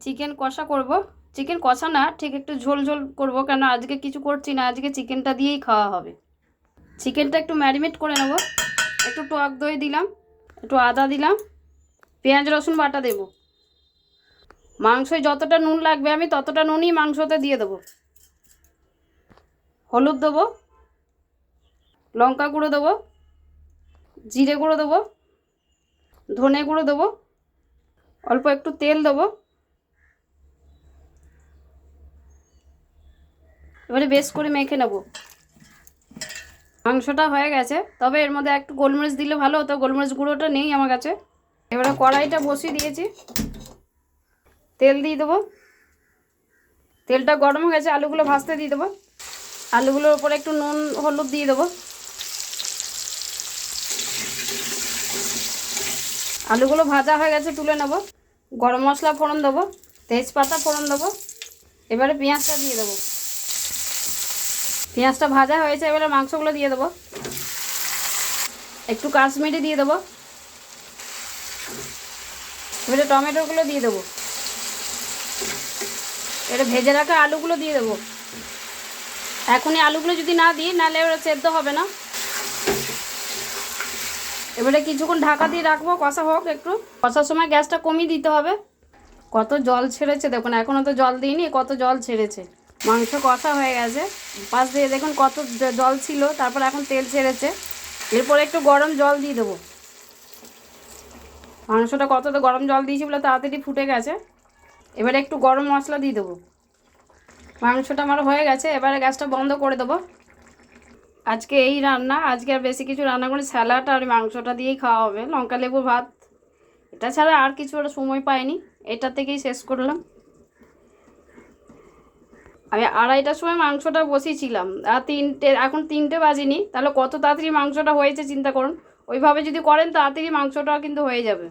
Chicken কষা করব। Chicken কষা না, ঠিক একটু ঝোল ঝোল করব, কেন আজকে কিছু করছি না, আজকে চিকেনটা দিয়েই খাওয়া হবে। চিকেনটা একটু ম্যারিনেট করে নেব। একটু টক দই দিলাম, একটু আদা দিলাম, পেঁয়াজ রসুন বাটা দেব। মাংসয় যতটা নুন লাগবে আমি ততটা নুনই মাংসতে দিয়ে দেবো। হলুদ দেবো, লঙ্কা গুঁড়ো দেবো, জিরে গুঁড়ো দেবো, ধনে গুঁড়ো দেবো, অল্প একটু তেল দেবো। এবারে বেশ করে মেখে নেব। মাংসটা হয়ে গেছে, তবে এর মধ্যে একটু গোলমরিচ দিলে ভালো হতো, গোলমরিচ গুঁড়োটা নেই আমার কাছে। এবারে কড়াইটা বসিয়ে দিয়েছি, তেল দিয়ে দেবো। তেলটা গরম হয়ে গেছে, আলুগুলো ভাজতে দিয়ে দেবো। আলুগুলোর উপরে একটু নুন হলুদ দিয়ে দেবো। আলুগুলো ভাজা হয়ে গেছে, তুলে নেব। গরম মশলা ফোড়ন দেবো, তেজপাতা ফোড়ন দেবো। এবারে পেঁয়াজটা দিয়ে দেবো। পেঁয়াজটা ভাজা হয়েছে, এবারে মাংসগুলো দিয়ে দেবো। একটু কাশ্মীরি দিয়ে দেবো। এবারে টমেটোগুলো দিয়ে দেবো। এবারে ভেজে রাখা আলুগুলো দিয়ে দেবো। এখনই আলুগুলো যদি না দিই, নাহলে ওরা সেদ্ধ হবে না। এবারে কিছুক্ষণ ঢাকা দিয়ে রাখবো, কষা হোক। একটু কষার সময় গ্যাসটা কমিয়ে দিতে হবে। কত জল ছেড়েছে দেখুন, এখনও তো জল দিইনি, কত জল ছেড়েছে। মাংস কষা হয়ে গেছে, পাশ দিয়ে দেখুন কত জল ছিল, তারপর এখন তেল ছেড়েছে। এরপর একটু গরম জল দিয়ে দেবো। মাংসটা কতটা গরম জল দিয়েছি বলে তাড়াতাড়ি ফুটে গেছে। এবারে একটু গরম মশলা দিয়ে দেবো। মাংসটা আমার হয়ে গেছে, এবারে গ্যাসটা বন্ধ করে দেবো। আজকে এই রান্না, আজকে আর বেশি কিছু রান্না করে স্যালাড আর মাংসটা দিয়েই খাওয়া হবে, লঙ্কা লেবু ভাত। এটা ছাড়া আর কিছু ওরা সময় পায়নি, এটা থেকেই শেষ করলাম। আমি 2:30টার সময় মাংসটা বসিয়েছিলাম, আর এখন 3টে বাজেনি, তাহলে কত তাড়াতাড়ি মাংসটা হয়েছে চিন্তা করুন। ওইভাবে যদি করেন তাড়াতাড়ি মাংসটা কিন্তু হয়ে যাবে।